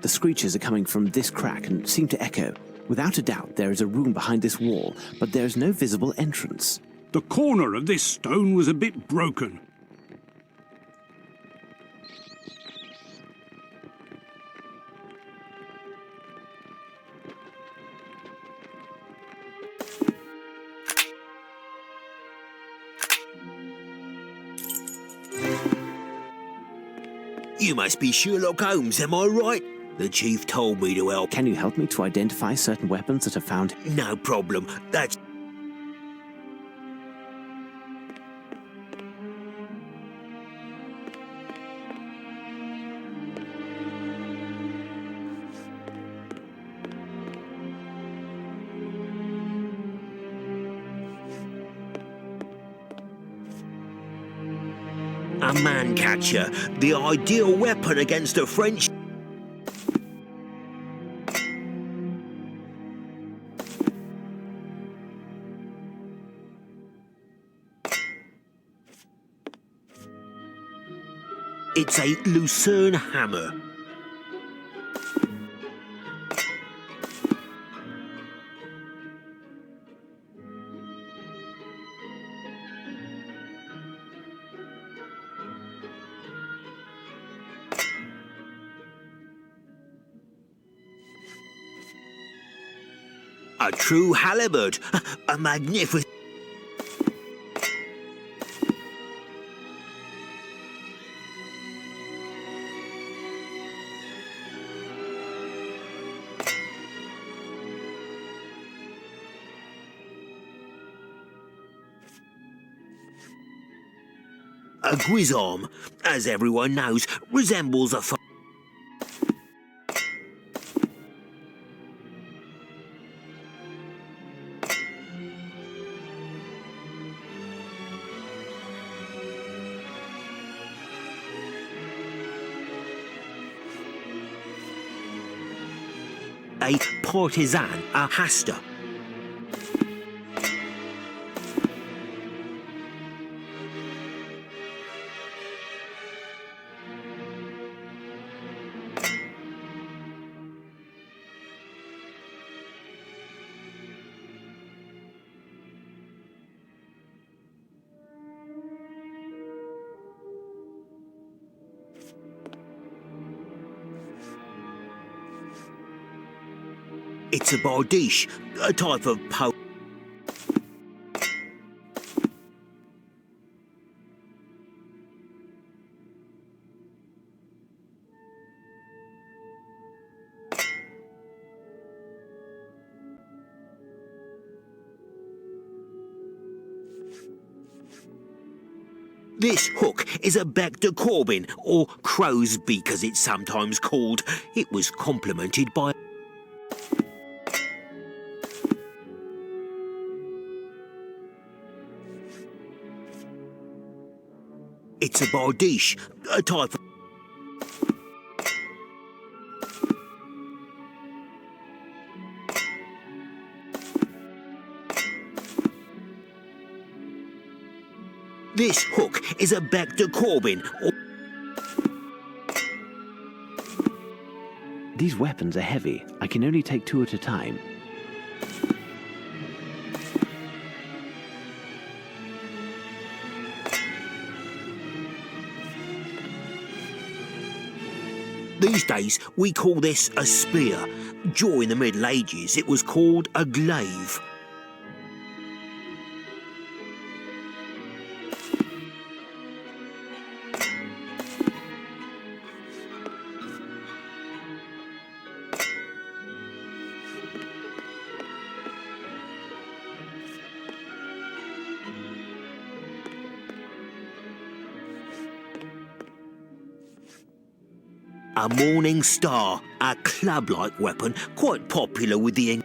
The screeches are coming from this crack and seem to echo. Without a doubt, there is a room behind this wall, but there is no visible entrance. The corner of this stone was a bit broken. You must be Sherlock Holmes, am I right? The chief told me to help. Can you help me to identify certain weapons that are found? No problem. That's... a man-catcher, the ideal weapon against a French... It's a Lucerne hammer. A true halibut, a magnificent... A guisarme, as everyone knows, resembles a... a partisan, a hasta. It's a bardiche, a type of po... This hook is a bec de Corbin, or crow's beak as it's sometimes called. It was complemented by... It's a bardiche, a type of... This hook is a bec de Corbin, or... These weapons are heavy. I can only take 2 at a time. These days, we call this a spear. During the Middle Ages, it was called a glaive. A morning star, a club-like weapon, quite popular with the...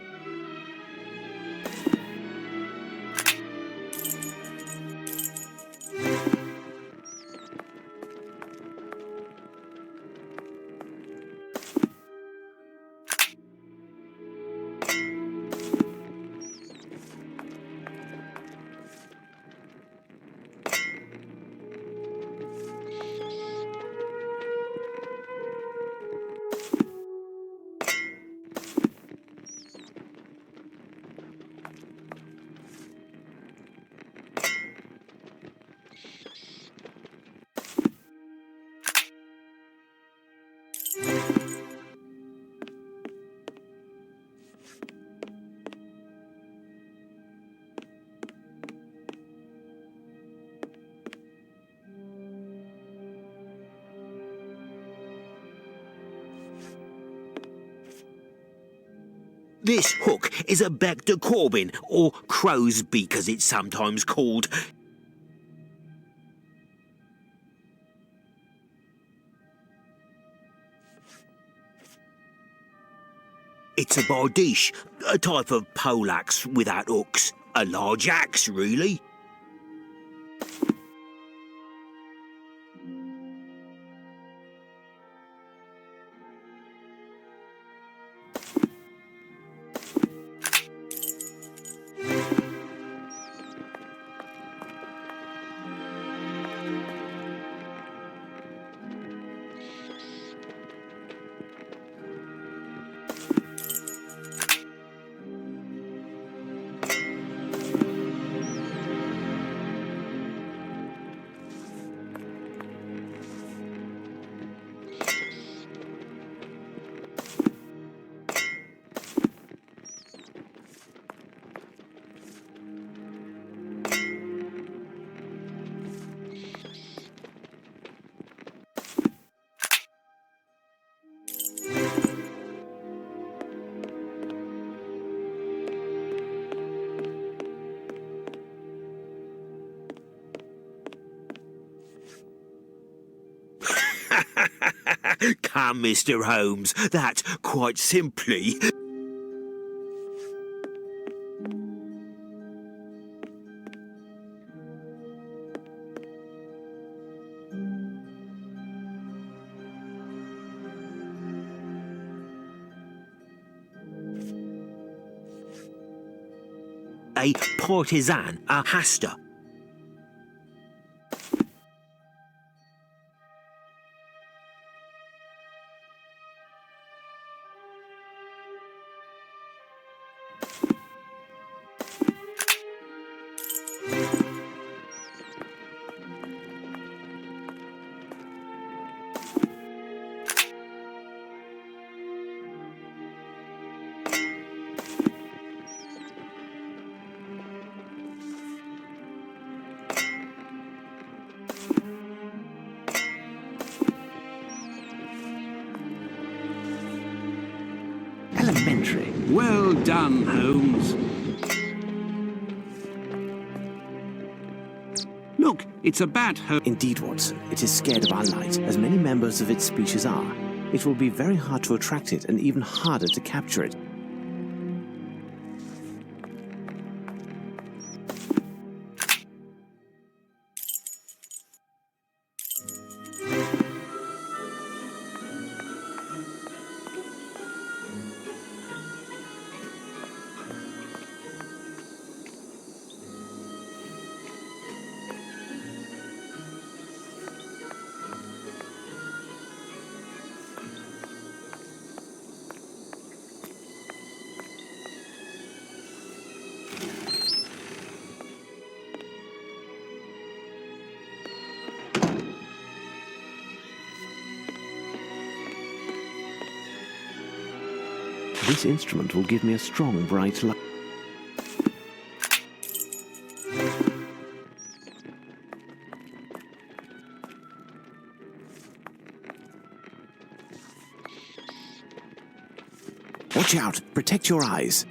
This hook is a bec de Corbin, or crow's beak as it's sometimes called. It's a bardiche, a type of poleaxe without hooks. A large axe, really. Come, Mr. Holmes, that, quite simply... a partisan, a hasta. Elementary. Well done, Holmes. Look, it's a bat, Holmes. Indeed, Watson, it is scared of our light, as many members of its species are. It will be very hard to attract it and even harder to capture it. This instrument will give me a strong, bright light. Watch out! Protect your eyes!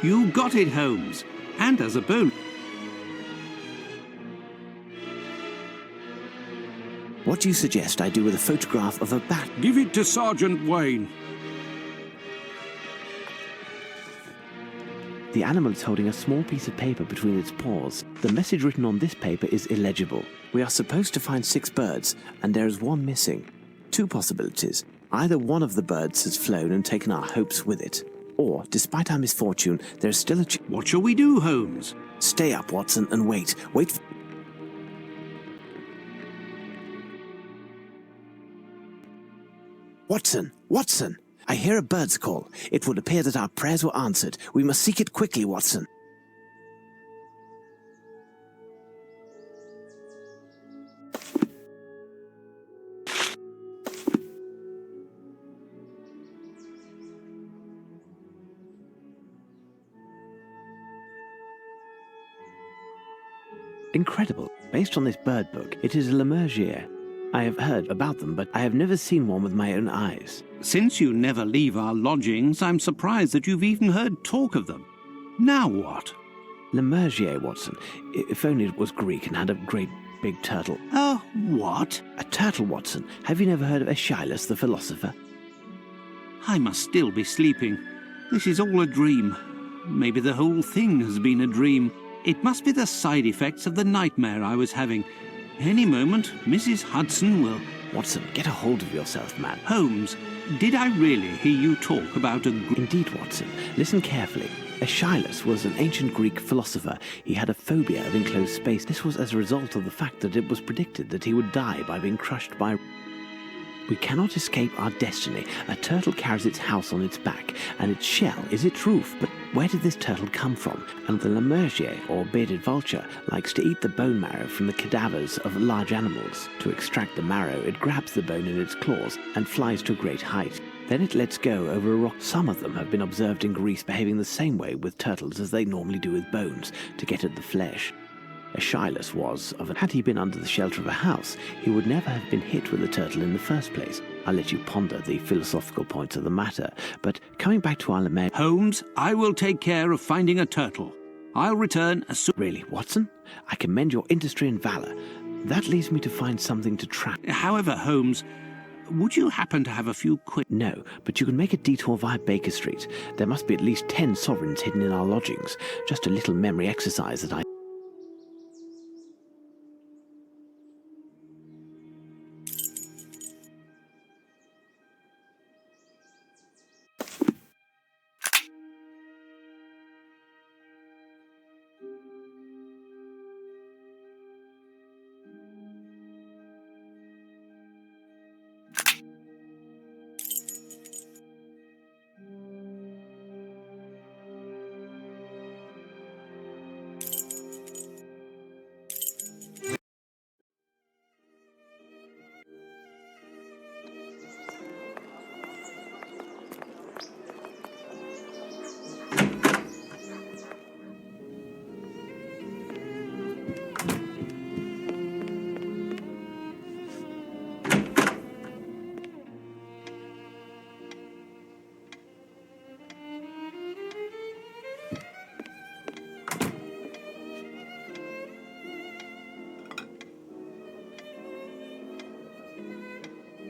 You got it, Holmes. And as a bonus... What do you suggest I do with a photograph of a bat? Give it to Sergeant Wayne. The animal is holding a small piece of paper between its paws. The message written on this paper is illegible. We are supposed to find 6 birds, and there is one missing. 2 possibilities. Either one of the birds has flown and taken our hopes with it, or, despite our misfortune, there is still a chance. What shall we do, Holmes? Stay up, Watson, and wait. Wait. Watson! Watson! I hear a bird's call. It would appear that our prayers were answered. We must seek it quickly, Watson. Incredible. Based on this bird book, it is a Lemergier. I have heard about them, but I have never seen one with my own eyes. Since you never leave our lodgings, I'm surprised that you've even heard talk of them. Now what? Lemergier, Watson. If only it was Greek and had a great big turtle. What? A turtle, Watson. Have you never heard of Aeschylus the philosopher? I must still be sleeping. This is all a dream. Maybe the whole thing has been a dream. It must be the side effects of the nightmare I was having. Any moment, Mrs. Hudson will... Watson, get a hold of yourself, man. Holmes, did I really hear you talk about a... Indeed, Watson. Listen carefully. Aeschylus was an ancient Greek philosopher. He had a phobia of enclosed space. This was as a result of the fact that it was predicted that he would die by being crushed by... We cannot escape our destiny. A turtle carries its house on its back, and its shell is its roof. But where did this turtle come from? And the Lemergier, or bearded vulture, likes to eat the bone marrow from the cadavers of large animals. To extract the marrow, it grabs the bone in its claws and flies to a great height. Then it lets go over a rock. Some of them have been observed in Greece behaving the same way with turtles as they normally do with bones, to get at the flesh. Aeschylus was of had he been under the shelter of a house, he would never have been hit with a turtle in the first place. I'll let you ponder the philosophical points of the matter, but coming back to our lament... Holmes, I will take care of finding a turtle. I'll return as soon... Really, Watson? I commend your industry and valour. That leaves me to find something to trap... However, Holmes, would you happen to have a few quick... No, but you can make a detour via Baker Street. There must be at least 10 sovereigns hidden in our lodgings. Just a little memory exercise that I...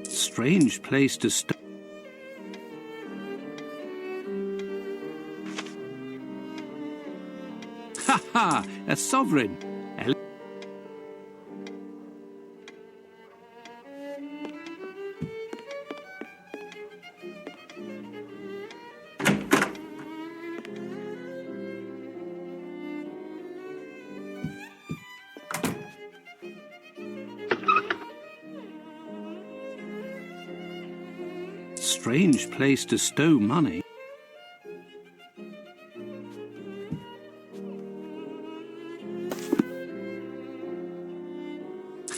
Strange place to stop. Ha ha! A sovereign! Strange place to stow money.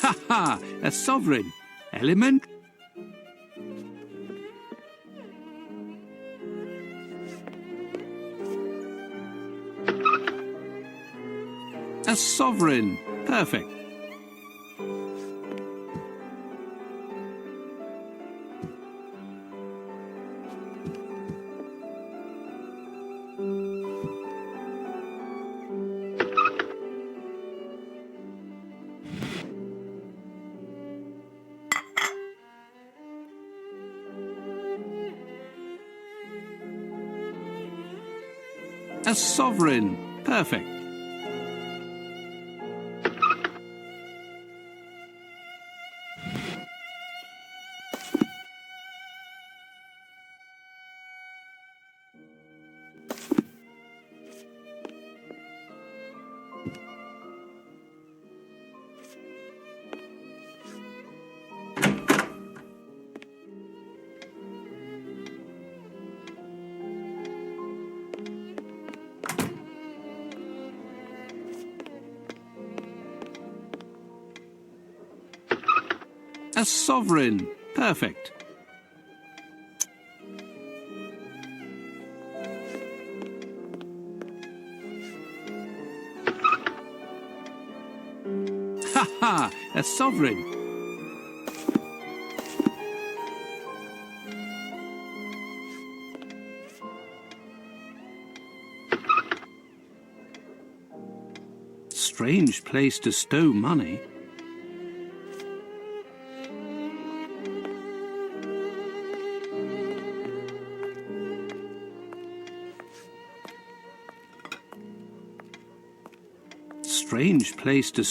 Ha ha! A sovereign. Element. A sovereign. Perfect. A sovereign. Perfect. A sovereign. Perfect. Ha ha! A sovereign! Strange place to stow money. Strange place to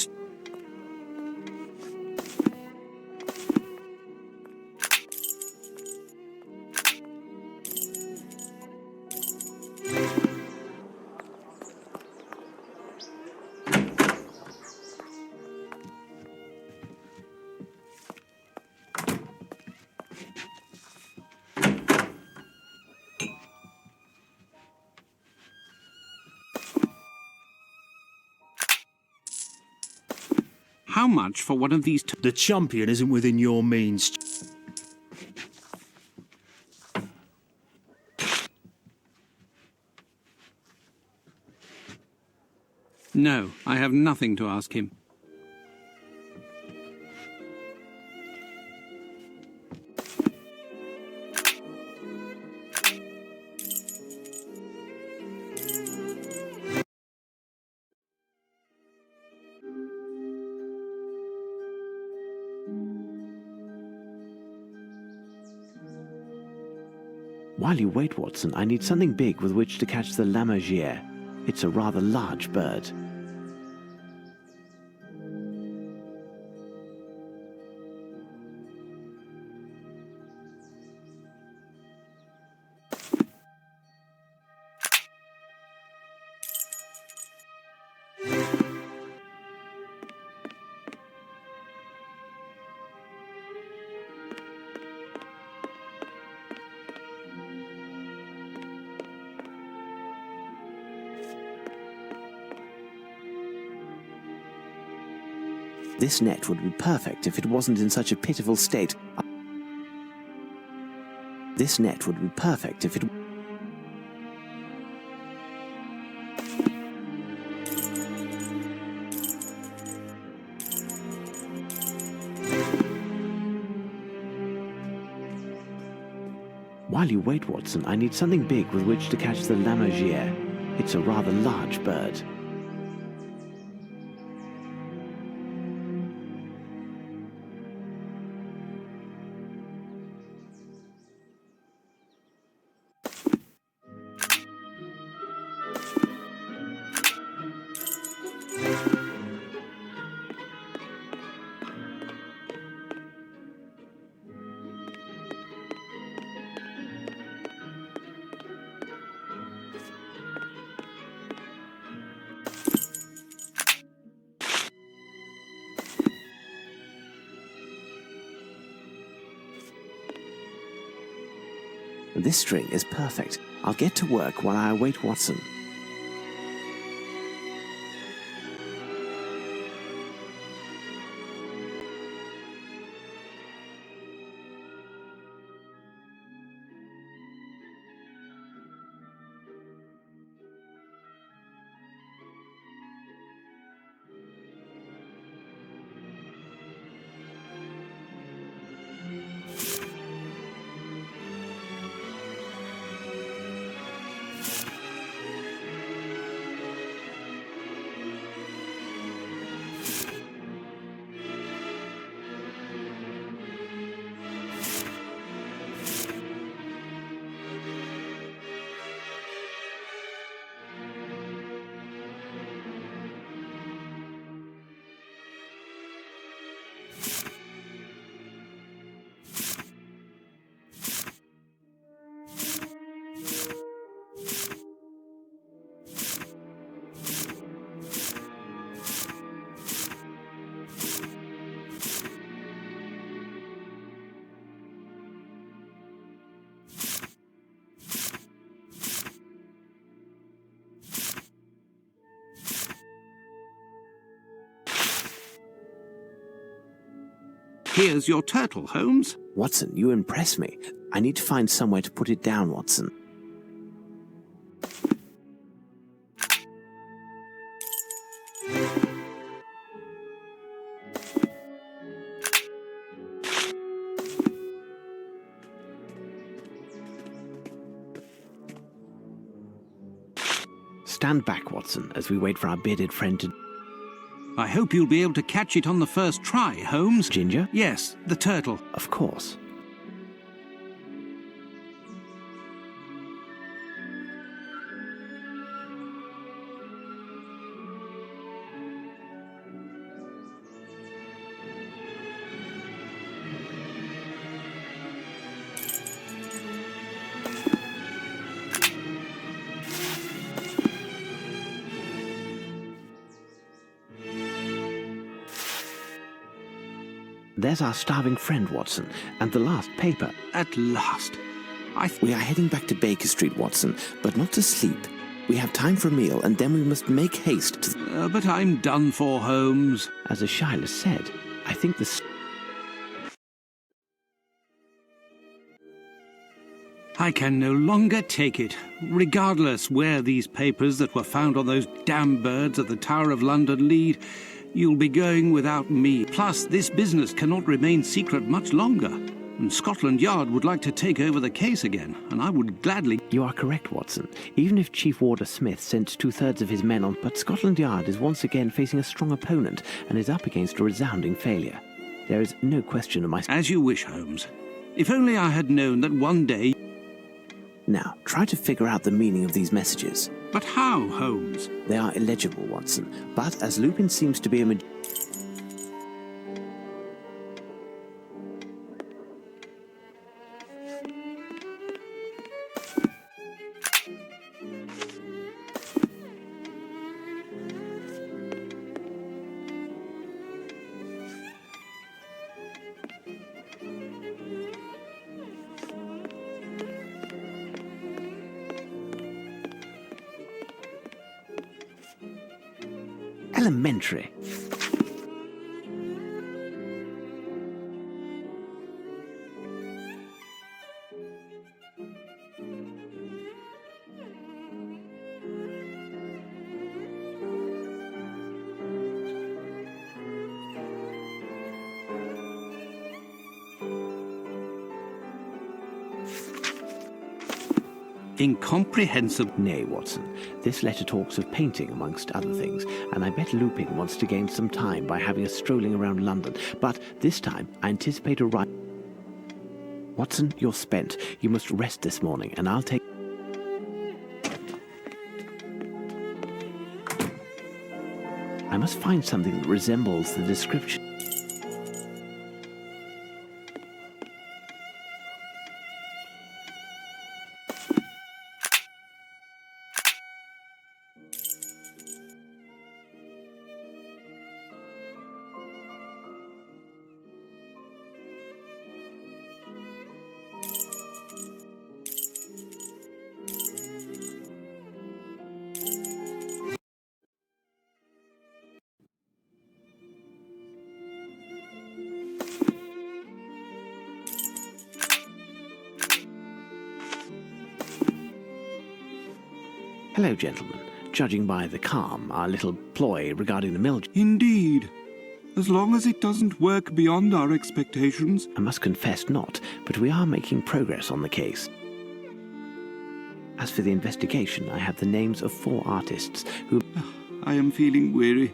How much for one of these? The champion isn't within your means. No, I have nothing to ask him. While you wait, Watson, I need something big with which to catch the lammergeier. It's a rather large bird. This net would be perfect if it wasn't in such a pitiful state. This net would be perfect if it... While you wait, Watson, I need something big with which to catch the lammergeier. It's a rather large bird. This string is perfect. I'll get to work while I await Watson. Here's your turtle, Holmes. Watson, you impress me. I need to find somewhere to put it down, Watson. stand back, Watson, as we wait for our bearded friend to... I hope you'll be able to catch it on the first try, Holmes. Ginger? Yes, the turtle. Of course. There's our starving friend, Watson, and the last paper. At last. We are heading back to Baker Street, Watson, but not to sleep. We have time for a meal, and then we must make haste to... But I'm done for, Holmes. As Ashyla said, I think the... I can no longer take it. Regardless where these papers that were found on those damn birds at the Tower of London lead, you'll be going without me. Plus, this business cannot remain secret much longer. And Scotland Yard would like to take over the case again, and I would gladly... You are correct, Watson. Even if Chief Warder Smith sent 2/3 of his men on... But Scotland Yard is once again facing a strong opponent and is up against a resounding failure. There is no question of my... As you wish, Holmes. If only I had known that one day... Now, try to figure out the meaning of these messages. But how, Holmes? They are illegible, Watson, but as Lupin seems to be a... Elementary. Incomprehensible. Nay, Watson, this letter talks of painting, amongst other things, and I bet Lupin wants to gain some time by having us strolling around London. But this time, I anticipate a ride. Watson, you're spent. You must rest this morning, and I'll take... I must find something that resembles the description. Hello, gentlemen. Judging by the calm, our little ploy regarding the mill... Indeed. As long as it doesn't work beyond our expectations. I must confess not, but we are making progress on the case. As for the investigation, I have the names of 4 artists who... I am feeling weary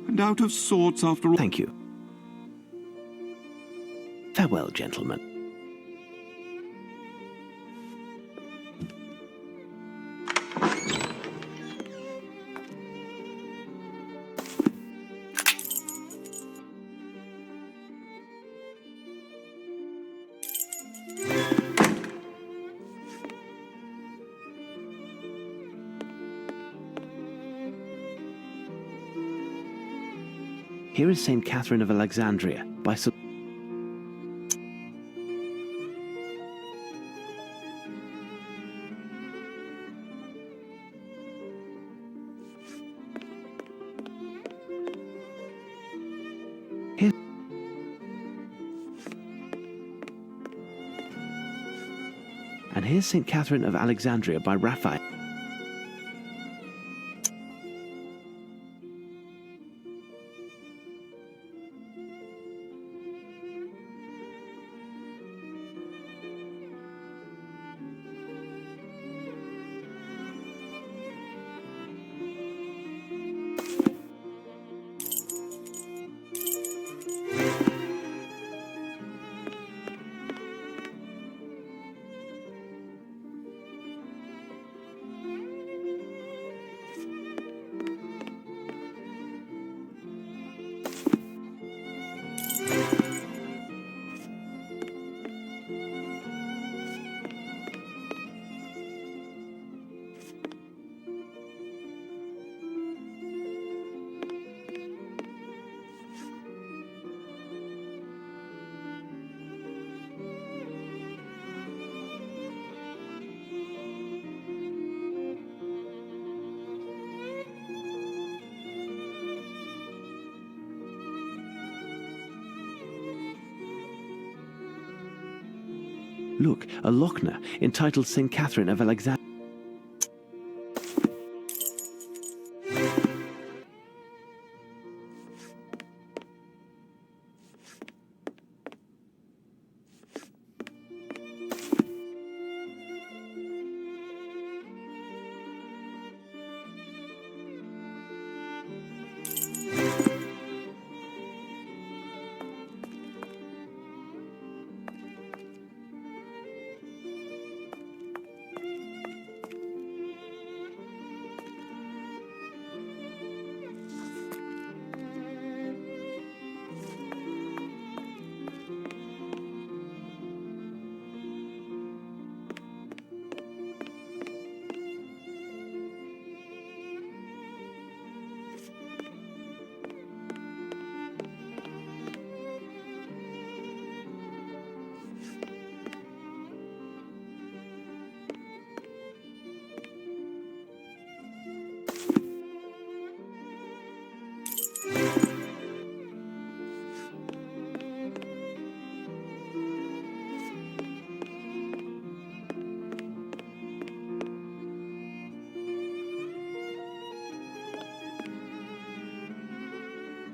and out of sorts after all. Thank you. Farewell, gentlemen. Here is St. Catherine of Alexandria by Sir... Here... And here's St. Catherine of Alexandria by Raphael. Look, a Lochner entitled St. Catherine of Alexandria.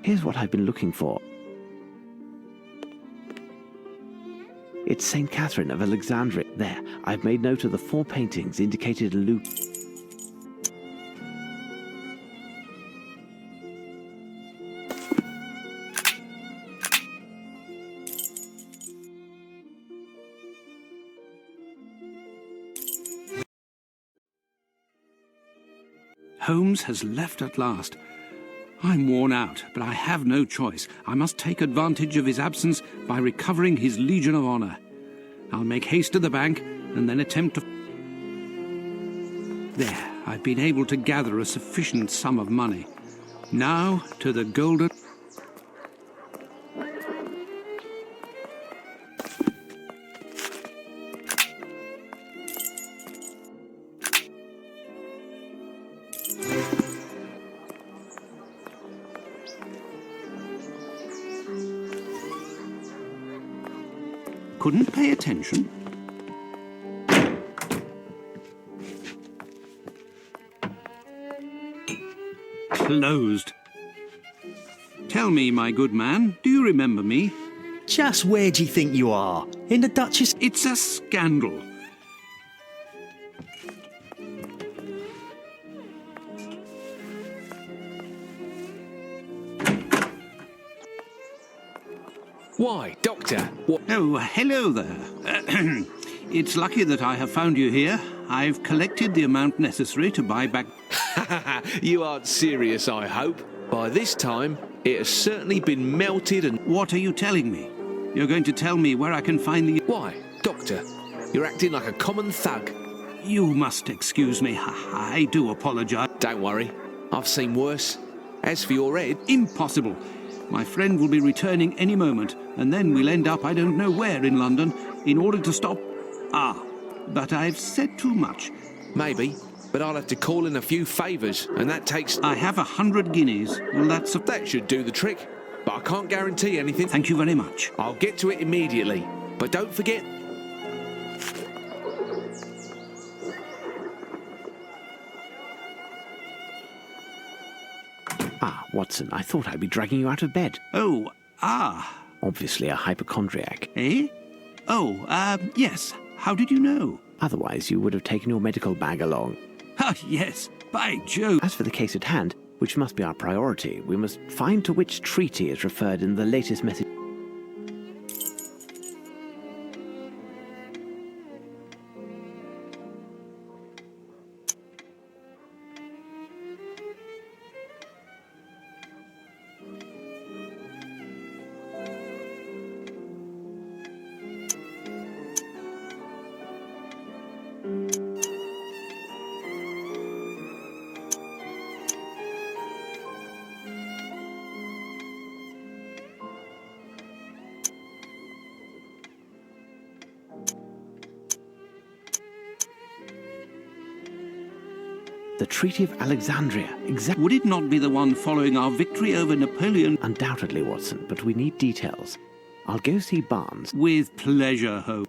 Here's what I've been looking for. It's St. Catherine of Alexandria. There, I've made note of the 4 paintings indicated in Luke. Holmes has left at last. I'm worn out, but I have no choice. I must take advantage of his absence by recovering his Legion of Honor. I'll make haste to the bank and then attempt to... There, I've been able to gather a sufficient sum of money. Now to the golden... Couldn't pay attention. Closed. Tell me, my good man, do you remember me? Just where do you think you are? In the Duchess? It's a scandal. Why, Doctor? What? Oh, hello there. It's lucky that I have found you here. I've collected the amount necessary to buy back... You aren't serious, I hope. By this time, it has certainly been melted and... What are you telling me? You're going to tell me where I can find the... Why, Doctor? You're acting like a common thug. You must excuse me. I do apologize. Don't worry. I've seen worse. As for your head... Impossible. My friend will be returning any moment, and then we'll end up I don't know where in London in order to stop... Ah, but I've said too much. Maybe, but I'll have to call in a few favours, and that takes... I have 100 guineas. Well, That should do the trick, but I can't guarantee anything. Thank you very much. I'll get to it immediately, but don't forget... Ah, Watson, I thought I'd be dragging you out of bed. Oh, Obviously a hypochondriac. Eh? Oh, yes. How did you know? Otherwise, you would have taken your medical bag along. Ah, yes. By Jove. As for the case at hand, which must be our priority, we must find to which treaty is referred in the latest message. The Treaty of Alexandria. Would it not be the one following our victory over Napoleon? Undoubtedly, Watson, but we need details. I'll go see Barnes. With pleasure, Holmes.